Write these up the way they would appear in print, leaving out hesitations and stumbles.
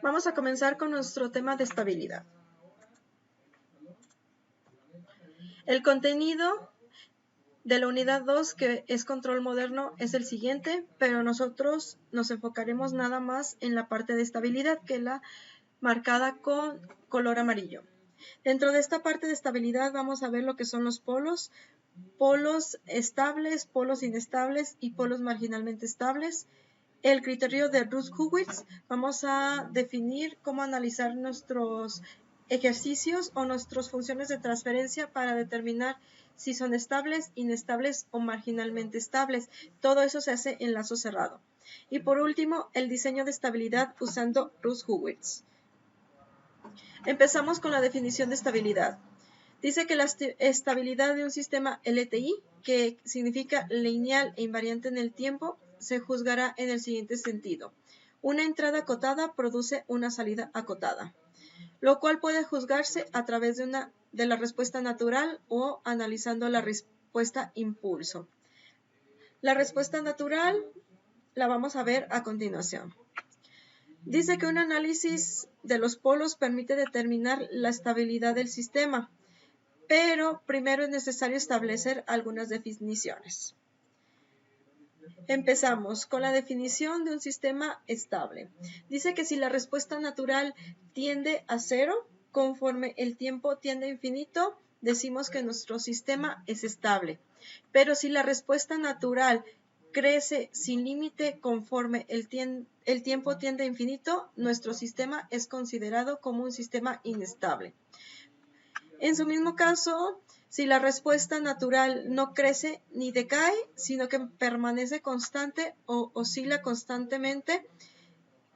Vamos a comenzar con nuestro tema de estabilidad. El contenido de la unidad 2, que es control moderno, es el siguiente, pero nosotros nos enfocaremos nada más en la parte de estabilidad, que es la marcada con color amarillo. Dentro de esta parte de estabilidad vamos a ver lo que son los polos estables, polos inestables y polos marginalmente estables. El criterio de Routh-Hurwitz, vamos a definir cómo analizar nuestros ejercicios o nuestras funciones de transferencia para determinar si son estables, inestables o marginalmente estables. Todo eso se hace en lazo cerrado. Y por último, el diseño de estabilidad usando Routh-Hurwitz. Empezamos con la definición de estabilidad. Dice que la estabilidad de un sistema LTI, que significa lineal e invariante en el tiempo, se juzgará en el siguiente sentido. Una entrada acotada produce una salida acotada, lo cual puede juzgarse a través de la respuesta natural o analizando la respuesta impulso. La respuesta natural la vamos a ver a continuación. Dice que un análisis de los polos permite determinar la estabilidad del sistema, pero primero es necesario establecer algunas definiciones. Empezamos con la definición de un sistema estable. Dice que si la respuesta natural tiende a cero, conforme el tiempo tiende a infinito, decimos que nuestro sistema es estable. Pero si la respuesta natural crece sin límite conforme el tiempo tiende a infinito, nuestro sistema es considerado como un sistema inestable. En su mismo caso, si la respuesta natural no crece ni decae, sino que permanece constante o oscila constantemente,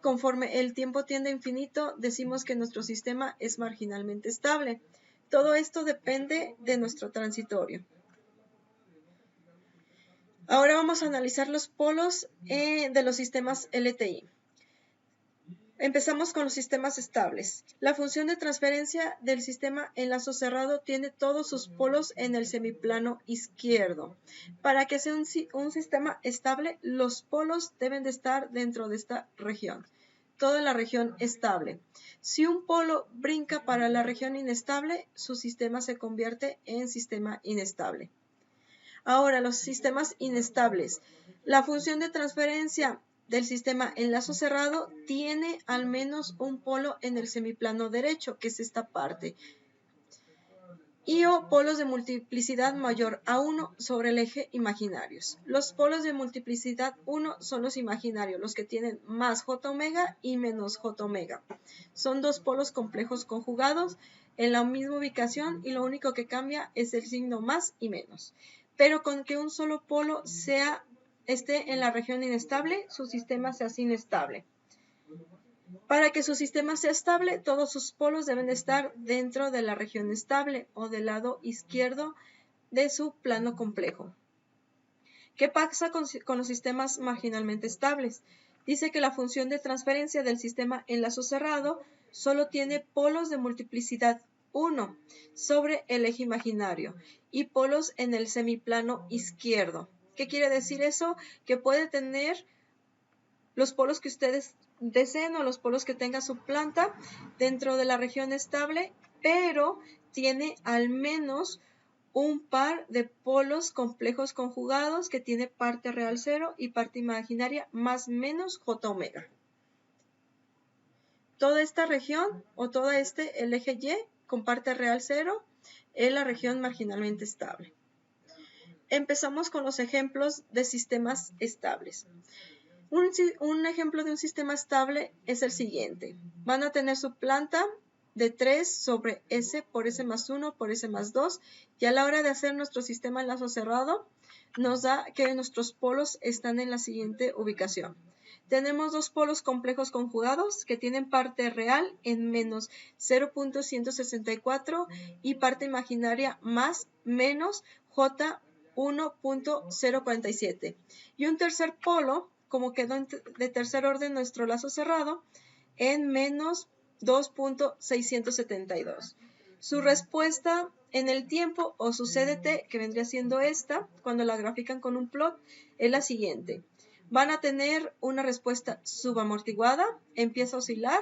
conforme el tiempo tiende a infinito, decimos que nuestro sistema es marginalmente estable. Todo esto depende de nuestro transitorio. Ahora vamos a analizar los polos de los sistemas LTI. Empezamos con los sistemas estables. La función de transferencia del sistema en lazo cerrado tiene todos sus polos en el semiplano izquierdo. Para que sea un sistema estable, los polos deben de estar dentro de esta región. Toda la región estable. Si un polo brinca para la región inestable, su sistema se convierte en sistema inestable. Ahora, los sistemas inestables. La función de transferencia del sistema en lazo cerrado tiene al menos un polo en el semiplano derecho, que es esta parte, y o polos de multiplicidad mayor a 1 sobre el eje imaginarios. Los polos de multiplicidad 1 son los imaginarios, los que tienen más j omega y menos j omega. Son dos polos complejos conjugados en la misma ubicación y lo único que cambia es el signo más y menos. Pero con que un solo polo esté en la región inestable, su sistema se hace inestable. Para que su sistema sea estable, todos sus polos deben estar dentro de la región estable o del lado izquierdo de su plano complejo. ¿Qué pasa con los sistemas marginalmente estables? Dice que la función de transferencia del sistema en lazo cerrado solo tiene polos de multiplicidad 1 sobre el eje imaginario y polos en el semiplano izquierdo. ¿Qué quiere decir eso? Que puede tener los polos que ustedes deseen o los polos que tenga su planta dentro de la región estable, pero tiene al menos un par de polos complejos conjugados que tiene parte real 0 y parte imaginaria más menos j omega. Toda esta región o todo el eje Y con parte real 0 es la región marginalmente estable. Empezamos con los ejemplos de sistemas estables. Un ejemplo de un sistema estable es el siguiente. Van a tener su planta de 3 sobre S por S más 1 por S más 2 y a la hora de hacer nuestro sistema en lazo cerrado nos da que nuestros polos están en la siguiente ubicación. Tenemos dos polos complejos conjugados que tienen parte real en menos 0.164 y parte imaginaria más menos J 1.047. Y un tercer polo, como quedó de tercer orden nuestro lazo cerrado, en menos 2.672. Su respuesta en el tiempo o su CDT, que vendría siendo esta, cuando la grafican con un plot, es la siguiente. van a tener una respuesta subamortiguada, empieza a oscilar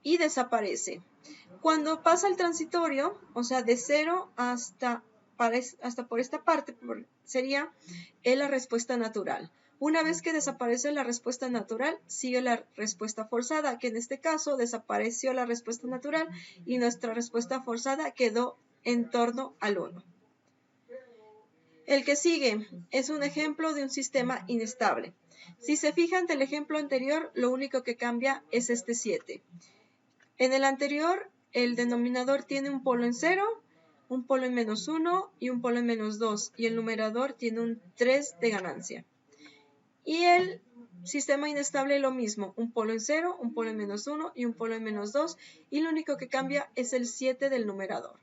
y desaparece. Cuando pasa el transitorio, o sea, de 0 hasta por esta parte, sería la respuesta natural. Una vez que desaparece la respuesta natural, sigue la respuesta forzada, que en este caso desapareció la respuesta natural y nuestra respuesta forzada quedó en torno al 1. El que sigue es un ejemplo de un sistema inestable. Si se fijan del ejemplo anterior, lo único que cambia es este 7. En el anterior, el denominador tiene un polo en 0, un polo en -1 y un polo en -2, y el numerador tiene un 3 de ganancia. Y el sistema inestable lo mismo, un polo en 0, un polo en -1 y un polo en -2, y lo único que cambia es el 7 del numerador.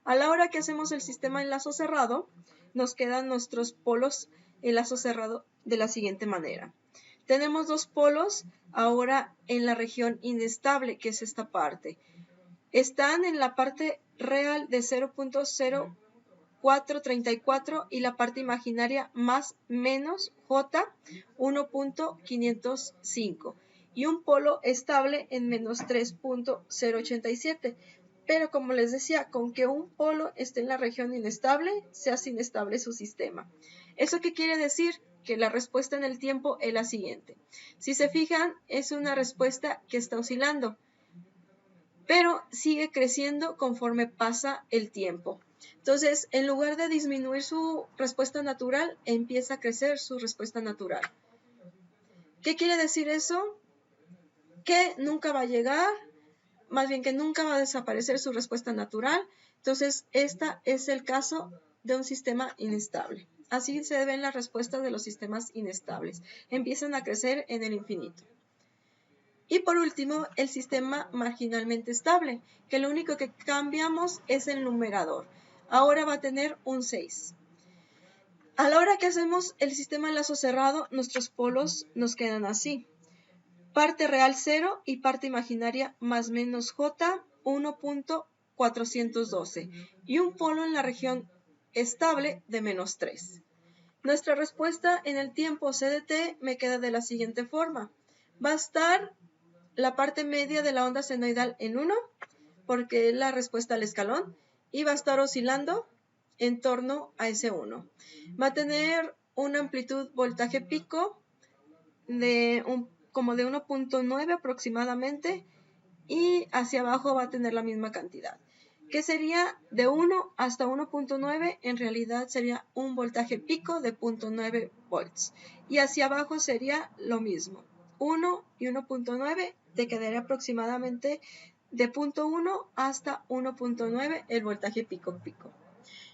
A la hora que hacemos el sistema en lazo cerrado, nos quedan nuestros polos en lazo cerrado de la siguiente manera. Tenemos dos polos ahora en la región inestable, que es esta parte. Están en la parte real de 0.0434 y la parte imaginaria más menos J 1.505 y un polo estable en -3.087. Pero como les decía, con que un polo esté en la región inestable, se hace inestable su sistema. ¿Eso qué quiere decir? Que la respuesta en el tiempo es la siguiente. Si se fijan, es una respuesta que está oscilando, pero sigue creciendo conforme pasa el tiempo. Entonces, en lugar de disminuir su respuesta natural, empieza a crecer su respuesta natural. ¿Qué quiere decir eso? Que nunca va a llegar, más bien que nunca va a desaparecer su respuesta natural. Entonces, este es el caso de un sistema inestable. Así se ven las respuestas de los sistemas inestables. Empiezan a crecer en el infinito. Y por último, el sistema marginalmente estable, que lo único que cambiamos es el numerador. Ahora va a tener un 6. A la hora que hacemos el sistema en lazo cerrado, nuestros polos nos quedan así. Parte real 0 y parte imaginaria más menos J 1.412 y un polo en la región estable de -3. Nuestra respuesta en el tiempo CDT me queda de la siguiente forma. Va a estar la parte media de la onda senoidal en 1, porque es la respuesta al escalón, y va a estar oscilando en torno a ese 1. Va a tener una amplitud voltaje pico como de 1.9 aproximadamente, y hacia abajo va a tener la misma cantidad, que sería de 1 hasta 1.9, en realidad sería un voltaje pico de 0.9 volts, y hacia abajo sería lo mismo, 1 y 1.9, te quedaría aproximadamente de 0.1 hasta 1.9 el voltaje pico.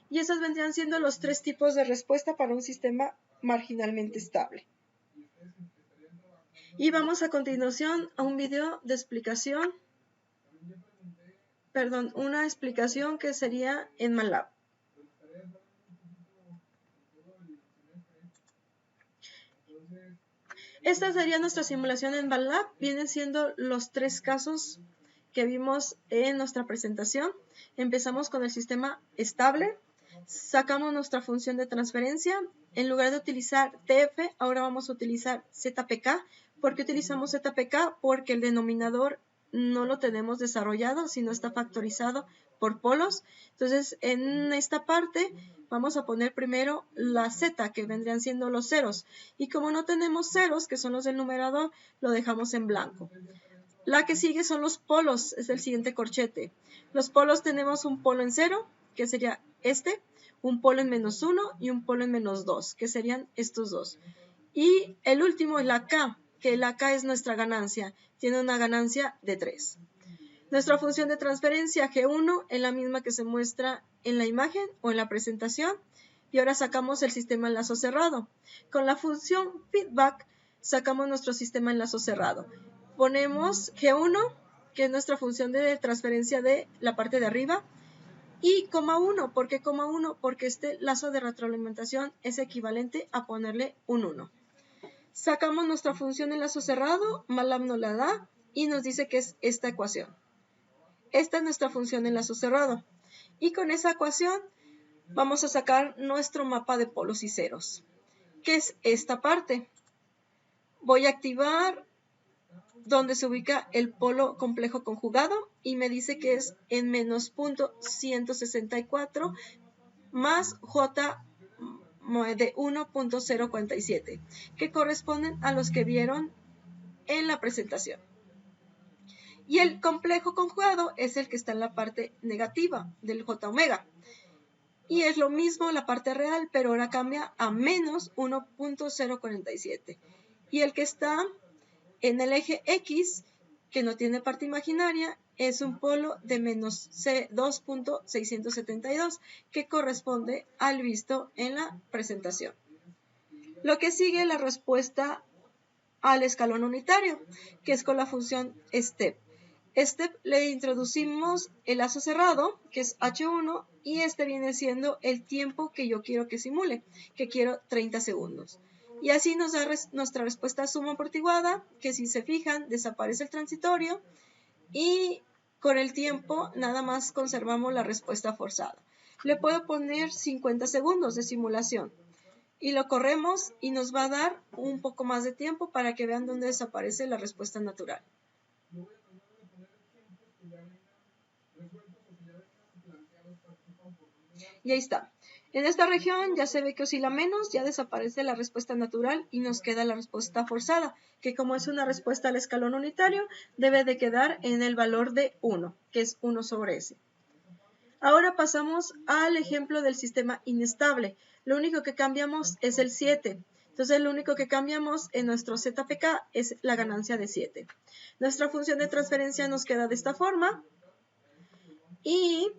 Y esos vendrían siendo los tres tipos de respuesta para un sistema marginalmente estable. Y vamos a continuación a un video de explicación, una explicación que sería en MATLAB. Esta sería nuestra simulación en MATLAB. Vienen siendo los tres casos que vimos en nuestra presentación. Empezamos con el sistema estable. Sacamos nuestra función de transferencia. En lugar de utilizar TF, ahora vamos a utilizar ZPK. ¿Por qué utilizamos ZPK? Porque el denominador no lo tenemos desarrollado, sino está factorizado por polos. Entonces, en esta parte vamos a poner primero la Z, que vendrían siendo los ceros. Y como no tenemos ceros, que son los del numerador, lo dejamos en blanco. La que sigue son los polos, es el siguiente corchete. Los polos tenemos un polo en 0, que sería este, un polo en -1 y un polo en -2, que serían estos dos. Y el último es la K, que la K es nuestra ganancia, tiene una ganancia de 3. Nuestra función de transferencia G1 es la misma que se muestra en la imagen o en la presentación. Y ahora sacamos el sistema en lazo cerrado. Con la función feedback sacamos nuestro sistema en lazo cerrado. Ponemos G1, que es nuestra función de transferencia de la parte de arriba, y coma 1. ¿Por qué coma 1? Porque este lazo de retroalimentación es equivalente a ponerle un 1. Sacamos nuestra función en lazo cerrado, MATLAB nos la da y nos dice que es esta ecuación. Esta es nuestra función en lazo cerrado. Y con esa ecuación vamos a sacar nuestro mapa de polos y ceros, que es esta parte. Voy a activar donde se ubica el polo complejo conjugado y me dice que es en menos punto 164 más J de 1.047, que corresponden a los que vieron en la presentación. Y el complejo conjugado es el que está en la parte negativa del J omega. Y es lo mismo la parte real, pero ahora cambia a menos 1.047. Y el que está en el eje X, que no tiene parte imaginaria, es un polo de menos 2.672, que corresponde al visto en la presentación. Lo que sigue es la respuesta al escalón unitario, que es con la función step. Step le introducimos el lazo cerrado, que es H1, y este viene siendo el tiempo que yo quiero que simule, que quiero 30 segundos. Y así nos da nuestra respuesta suma amortiguada, que si se fijan, desaparece el transitorio, y con el tiempo nada más conservamos la respuesta forzada. Le puedo poner 50 segundos de simulación. Y lo corremos y nos va a dar un poco más de tiempo para que vean dónde desaparece la respuesta natural. Y ahí está. En esta región ya se ve que oscila menos, ya desaparece la respuesta natural y nos queda la respuesta forzada, que como es una respuesta al escalón unitario, debe de quedar en el valor de 1, que es 1 sobre S. Ahora pasamos al ejemplo del sistema inestable. Lo único que cambiamos es el 7. Entonces, lo único que cambiamos en nuestro ZPK es la ganancia de 7. Nuestra función de transferencia nos queda de esta forma. Y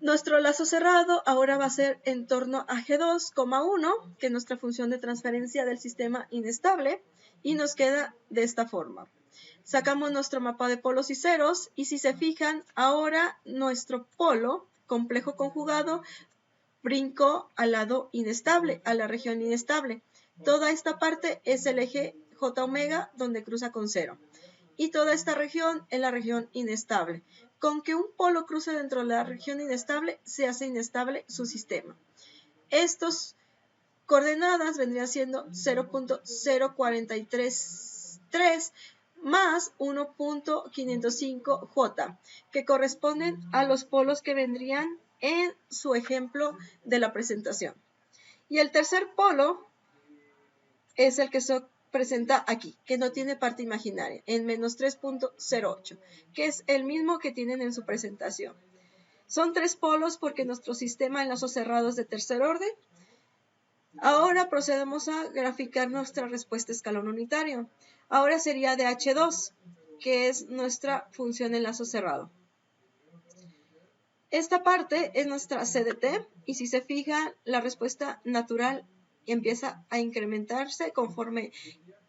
nuestro lazo cerrado ahora va a ser en torno a G2,1, que es nuestra función de transferencia del sistema inestable. Y nos queda de esta forma. Sacamos nuestro mapa de polos y ceros y si se fijan, ahora nuestro polo complejo conjugado brincó al lado inestable, a la región inestable. Toda esta parte es el eje J omega donde cruza con 0. Y toda esta región es la región inestable. Con que un polo cruce dentro de la región inestable, se hace inestable su sistema. Estos coordenadas vendrían siendo 0.0433 más 1.505J, que corresponden a los polos que vendrían en su ejemplo de la presentación. Y el tercer polo es el que se presenta aquí, que no tiene parte imaginaria, en menos 3.08, que es el mismo que tienen en su presentación. Son 3 polos porque nuestro sistema en lazos cerrados de tercer orden. Ahora procedemos a graficar nuestra respuesta escalón unitario. Ahora sería de H2, que es nuestra función en lazo cerrado. Esta parte es nuestra CDT y si se fija, la respuesta natural empieza a incrementarse conforme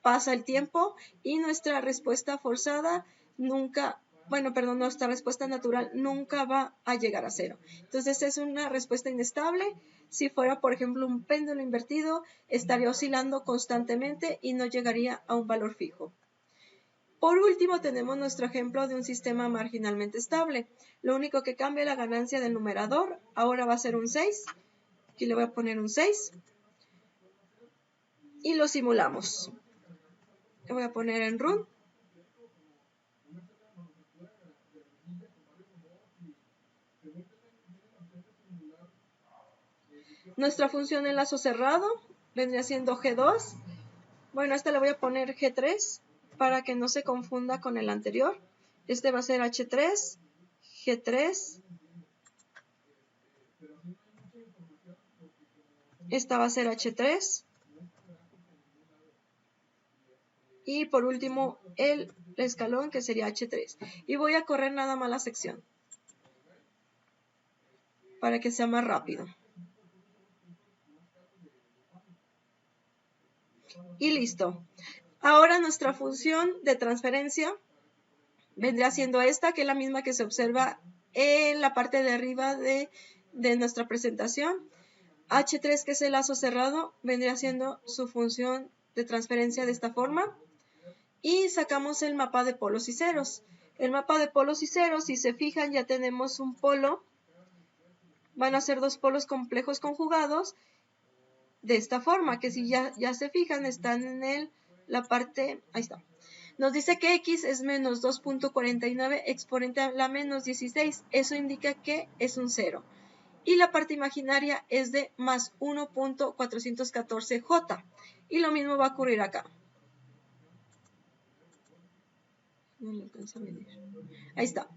pasa el tiempo y nuestra respuesta forzada nuestra respuesta natural nunca va a llegar a 0. Entonces es una respuesta inestable. Si fuera, por ejemplo, un péndulo invertido, estaría oscilando constantemente y no llegaría a un valor fijo. Por último, tenemos nuestro ejemplo de un sistema marginalmente estable. Lo único que cambia es la ganancia del numerador. Ahora va a ser un 6. Aquí le voy a poner un 6. Y lo simulamos. Le voy a poner en run. Nuestra función en lazo cerrado vendría siendo G2. Bueno, esta le voy a poner G3 para que no se confunda con el anterior. Este va a ser H3, G3. Esta va a ser H3. Y por último, el escalón que sería H3. Y voy a correr nada más la sección para que sea más rápido. Y listo. Ahora nuestra función de transferencia vendría siendo esta, que es la misma que se observa en la parte de arriba de nuestra presentación. H3, que es el lazo cerrado, vendría siendo su función de transferencia de esta forma. Y sacamos el mapa de polos y ceros. El mapa de polos y ceros, si se fijan, ya tenemos un polo. Van a ser 2 polos complejos conjugados de esta forma, que si ya se fijan, están en el la parte, ahí está. Nos dice que x es menos 2.49 exponente a la menos 16. Eso indica que es un 0. Y la parte imaginaria es de más 1.414j. Y lo mismo va a ocurrir acá. No le alcanza a venir. Ahí está.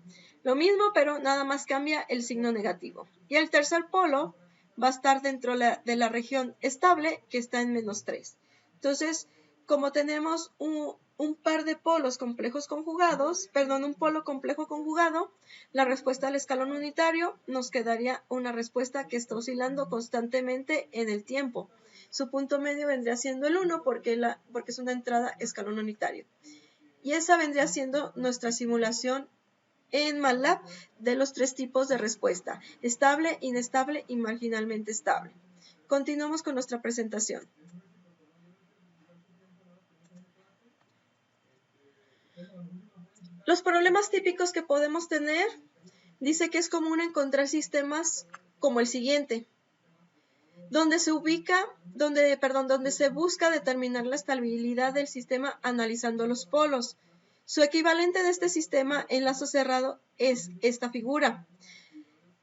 Lo mismo, pero nada más cambia el signo negativo. Y el tercer polo va a estar dentro de la región estable, que está en menos 3. Entonces, como tenemos un par de polos complejos conjugados, perdón, un polo complejo conjugado, la respuesta al escalón unitario nos quedaría una respuesta que está oscilando constantemente en el tiempo. Su punto medio vendría siendo el 1 porque es una entrada escalón unitario. Y esa vendría siendo nuestra simulación en MATLAB de los 3 tipos de respuesta: estable, inestable y marginalmente estable. Continuamos con nuestra presentación. Los problemas típicos que podemos tener, dice que es común encontrar sistemas como el siguiente, donde se busca determinar la estabilidad del sistema analizando los polos. Su equivalente de este sistema en lazo cerrado es esta figura.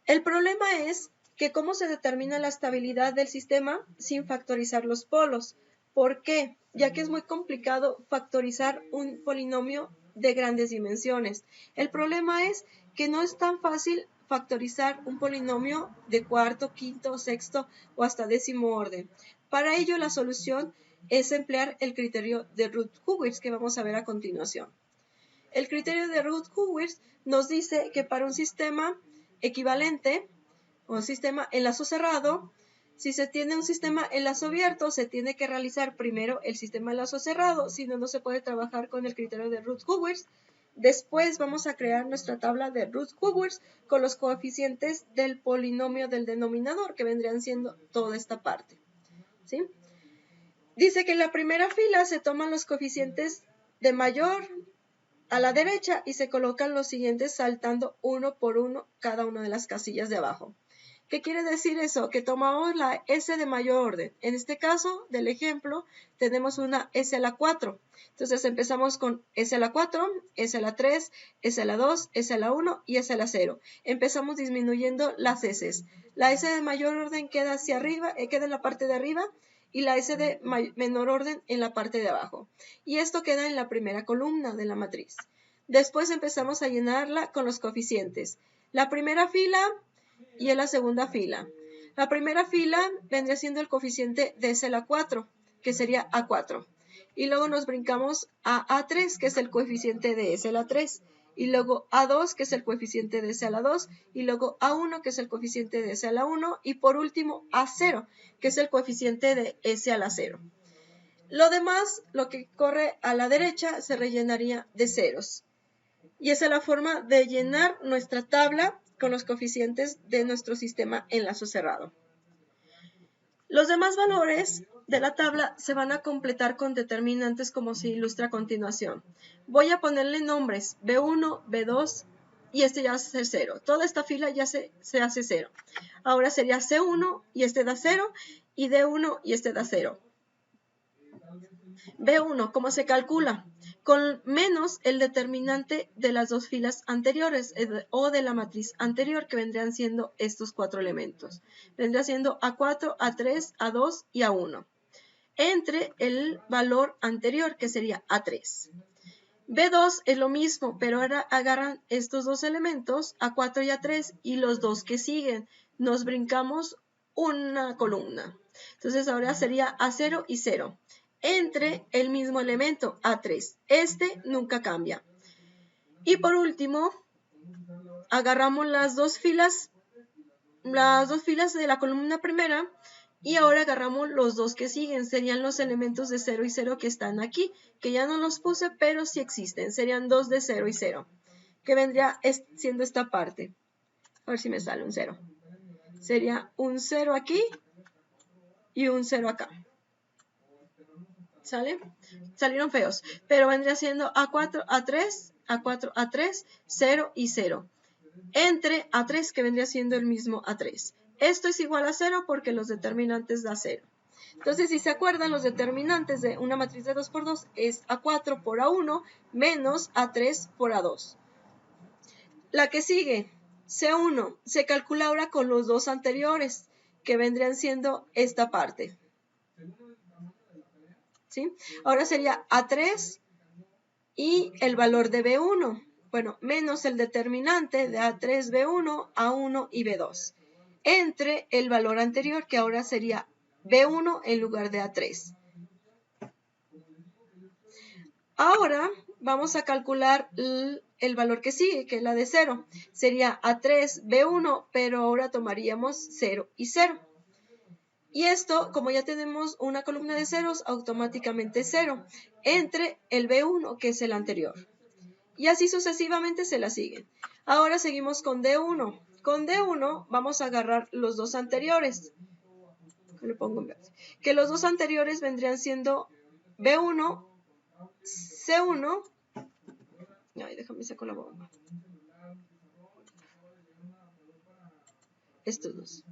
El problema es que cómo se determina la estabilidad del sistema sin factorizar los polos. ¿Por qué? Ya que es muy complicado factorizar un polinomio de grandes dimensiones. El problema es que no es tan fácil factorizar un polinomio de cuarto, quinto, sexto o hasta décimo orden. Para ello, la solución es emplear el criterio de Routh-Hurwitz, que vamos a ver a continuación. El criterio de Routh-Hurwitz nos dice que para un sistema equivalente o sistema en lazo cerrado, si se tiene un sistema en lazo abierto, se tiene que realizar primero el sistema en lazo cerrado, si no, no se puede trabajar con el criterio de Routh-Hurwitz. Después vamos a crear nuestra tabla de Routh-Hurwitz con los coeficientes del polinomio del denominador, que vendrían siendo toda esta parte, ¿sí? Dice que en la primera fila se toman los coeficientes de mayor a la derecha y se colocan los siguientes saltando uno por uno cada una de las casillas de abajo. ¿Qué quiere decir eso? Que tomamos la S de mayor orden. En este caso del ejemplo tenemos una S a la 4. Entonces empezamos con S a la 4, S a la 3, S a la 2, S a la 1 y S a la 0. Empezamos disminuyendo las S. La S de mayor orden queda hacia arriba, queda en la parte de arriba, y la S de menor orden en la parte de abajo. Y esto queda en la primera columna de la matriz. Después empezamos a llenarla con los coeficientes. La primera fila y en la segunda fila. La primera fila vendría siendo el coeficiente de S a la 4, que sería A4. Y luego nos brincamos a A3, que es el coeficiente de S a la 3. Y luego A2, que es el coeficiente de S a la 2. Y luego A1, que es el coeficiente de S a la 1. Y por último A0, que es el coeficiente de S a la 0. Lo demás, lo que corre a la derecha, se rellenaría de ceros. Y esa es la forma de llenar nuestra tabla con los coeficientes de nuestro sistema en lazo cerrado. Los demás valores de la tabla se van a completar con determinantes como se ilustra a continuación. Voy a ponerle nombres B1, B2 y este ya va a ser 0. Toda esta fila ya se hace 0. Ahora sería C1 y este da 0 y D1 y este da 0. B1, ¿cómo se calcula? Con menos el determinante de las dos filas anteriores o de la matriz anterior, que vendrían siendo estos 4 elementos. Vendría siendo A4, A3, A2 y A1. Entre el valor anterior, que sería A3. B2 es lo mismo, pero ahora agarran estos dos elementos, A4 y A3, y los dos que siguen. Nos brincamos una columna. Entonces ahora sería A0 y 0. Entre el mismo elemento, A3. Este nunca cambia. Y por último, agarramos las dos filas de la columna primera y ahora agarramos los dos que siguen. Serían los elementos de 0 y 0 que están aquí, que ya no los puse, pero sí existen. Serían dos de 0 y 0, que vendría siendo esta parte. A ver si me sale un 0. Sería un 0 aquí y un 0 acá. ¿Sale? Salieron feos, pero vendría siendo A4, A3, A4, A3, 0 y 0. Entre A3, que vendría siendo el mismo A3. Esto es igual a 0 porque los determinantes da 0. Entonces, si se acuerdan, los determinantes de una matriz de 2 por 2 es A4 por A1 menos A3 por A2. La que sigue, C1, se calcula ahora con los dos anteriores, que vendrían siendo esta parte. ¿Sí? Ahora sería A3 y el valor de B1. Bueno, menos el determinante de A3, B1, A1 y B2. Entre el valor anterior, que ahora sería B1 en lugar de A3. Ahora vamos a calcular el valor que sigue, que es la de 0. Sería A3, B1, pero ahora tomaríamos 0 y 0. Y esto, como ya tenemos una columna de ceros, automáticamente 0, entre el B1, que es el anterior. Y así sucesivamente se la siguen. Ahora seguimos con D1. Con D1 vamos a agarrar los dos anteriores. Le pongo en verde. Que los dos anteriores vendrían siendo B1, C1. Ay, déjame sacar la bomba. Estos dos.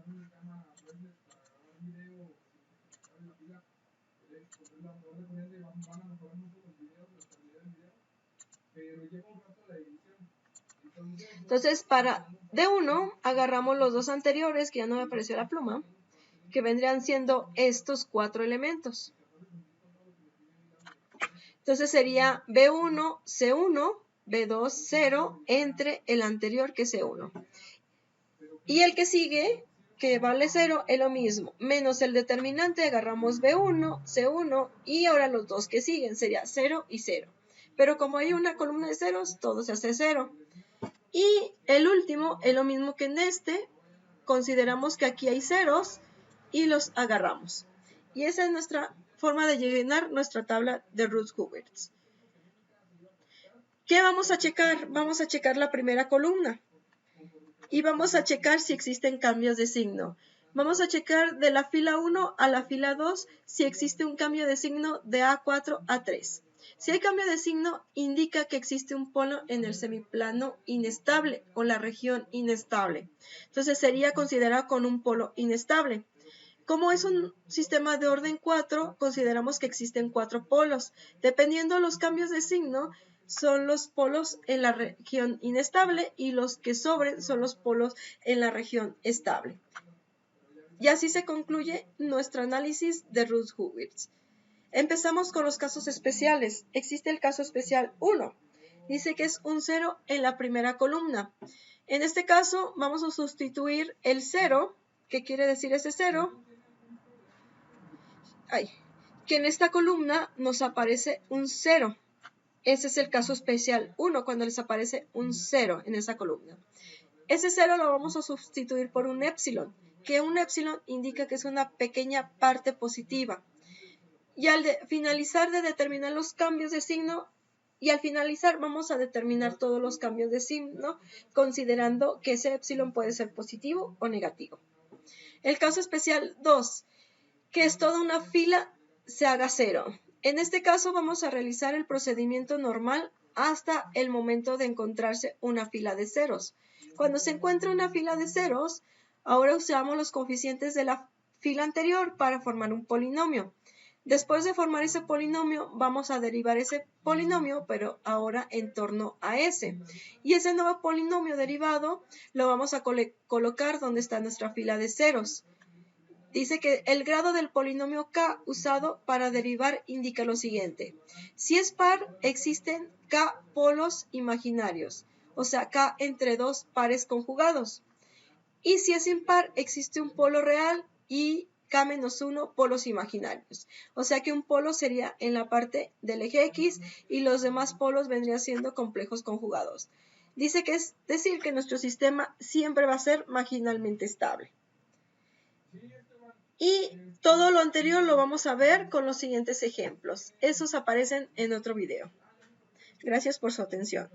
Entonces, para D1 agarramos los dos anteriores, que ya no me apareció la pluma, que vendrían siendo estos 4 elementos. Entonces sería B1, C1, B2, 0, entre el anterior que es C1. Y el que sigue, que vale 0, es lo mismo. Menos el determinante, agarramos B1, C1, y ahora los dos que siguen sería 0 y 0. Pero como hay una columna de ceros, todo se hace 0. Y el último es lo mismo que en este. Consideramos que aquí hay ceros y los agarramos. Y esa es nuestra forma de llenar nuestra tabla de Roots-Hugert. ¿Qué vamos a checar? Vamos a checar la primera columna. Y vamos a checar si existen cambios de signo. Vamos a checar de la fila 1 a la fila 2 si existe un cambio de signo de A4 a 3. Si hay cambio de signo, indica que existe un polo en el semiplano inestable o la región inestable. Entonces sería considerado con un polo inestable. Como es un sistema de orden 4, consideramos que existen 4 polos. Dependiendo de los cambios de signo, son los polos en la región inestable y los que sobren son los polos en la región estable. Y así se concluye nuestro análisis de Roots-Hugert. Empezamos con los casos especiales. Existe el caso especial 1. Dice que es un 0 en la primera columna. En este caso vamos a sustituir el 0, ¿qué quiere decir ese 0? Que en esta columna nos aparece un 0. Ese es el caso especial 1, cuando les aparece un 0 en esa columna. Ese 0 lo vamos a sustituir por un épsilon, que un épsilon indica que es una pequeña parte positiva. Y al finalizar de determinar los cambios de signo, y al finalizar vamos a determinar todos los cambios de signo, considerando que ese épsilon puede ser positivo o negativo. El caso especial 2, que es toda una fila se haga 0. En este caso vamos a realizar el procedimiento normal hasta el momento de encontrarse una fila de ceros. Cuando se encuentra una fila de ceros, ahora usamos los coeficientes de la fila anterior para formar un polinomio. Después de formar ese polinomio, vamos a derivar ese polinomio, pero ahora en torno a ese. Y ese nuevo polinomio derivado lo vamos a colocar donde está nuestra fila de ceros. Dice que el grado del polinomio k usado para derivar indica lo siguiente. Si es par, existen k polos imaginarios, o sea, k entre dos pares conjugados. Y si es impar, existe un polo real y k-1 polos imaginarios. O sea que un polo sería en la parte del eje X y los demás polos vendrían siendo complejos conjugados. Dice que es decir que nuestro sistema siempre va a ser marginalmente estable. Y todo lo anterior lo vamos a ver con los siguientes ejemplos. Esos aparecen en otro video. Gracias por su atención.